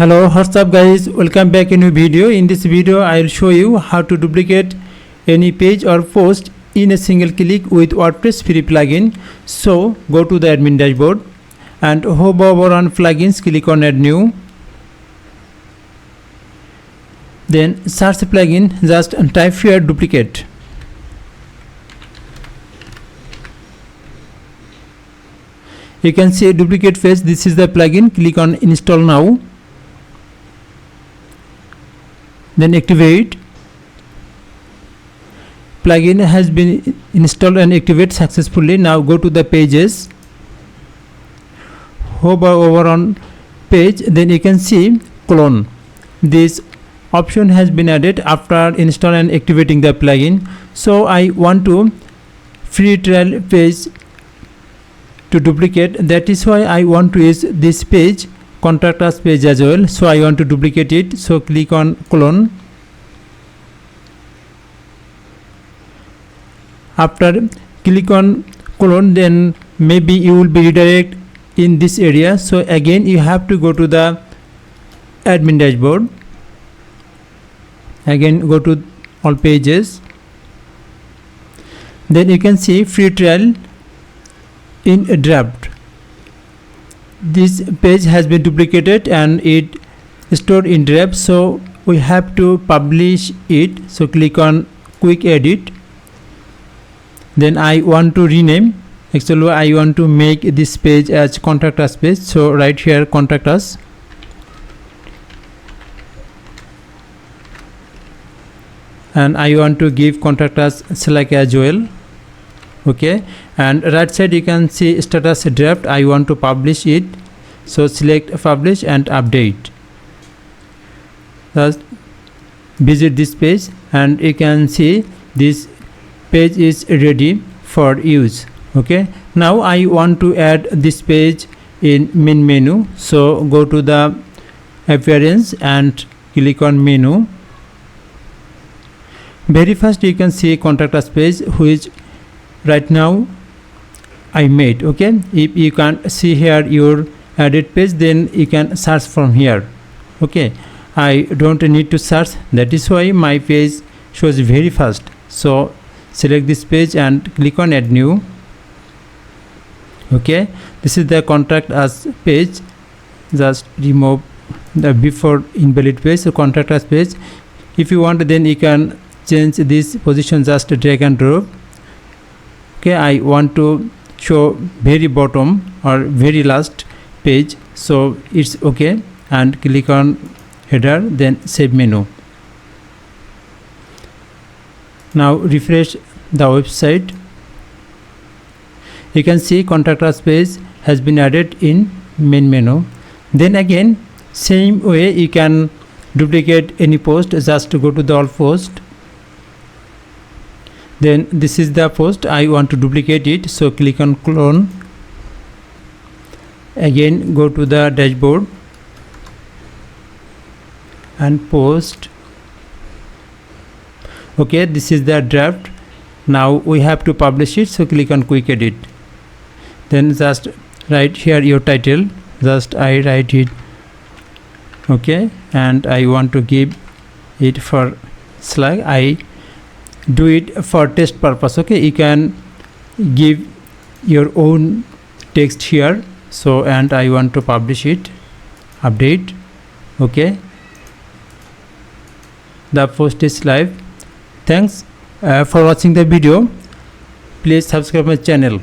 Hello, what's up guys, welcome back in a new video. In this video I'll show you how to duplicate any page or post in a single click with WordPress free plugin. So go to the admin dashboard and hover over on plugins, click on add new, then search plugin, just type here duplicate. You can see a duplicate page. This is the plugin. Click on install now, then activate. Plugin has been installed and activated successfully. Now go to the pages, hover over on page, then you can see clone. This option has been added after install and activating the plugin. So I want to free trial page to duplicate. That is why I want to use this page, contact us page as well. So I want to duplicate it. So click on clone. After click on clone, then maybe you will be redirect in this area. So again you have to go to the admin dashboard. Again go to all pages. Then you can see free trial in a draft. This page has been duplicated and it stored in draft, so we have to publish it. So click on quick edit. Then I want to rename. Actually I want to make this page as contact us page. So right here contact us, and I want to give contact us Slack as well. Okay, and right side you can see status draft. I want to publish it, so select publish and update. Just visit this page and you can see this page is ready for use. Okay, now I want to add this page in main menu. So go to the appearance and click on menu. Very first you can see contact us page, which right now I made. Okay, if you can't see here your added page, then you can search from here. Okay, I don't need to search, that is why my page shows very fast. So select this page and click on add new. Okay, this is the contact us page. Just remove the before invalid page. So contact us page, if you want, then you can change this position, just drag and drop. Okay, I want to show very bottom or very last page, so it's okay, and click on header, then save menu. Now refresh the website. You can see contact us page has been added in main menu. Then again same way you can duplicate any post. Just to go to the all post. Then this is the post, I want to duplicate it, so click on clone. Again go to the dashboard and post. Okay, this is the draft. Now we have to publish it, so click on quick edit. Then just write here your title. Just I write it. Okay, and I want to give it for Slack. I do it for test purpose. Okay, you can give your own text here. So and I want to publish it, update. Okay, the post is live. Thanks for watching the video. Please subscribe my channel.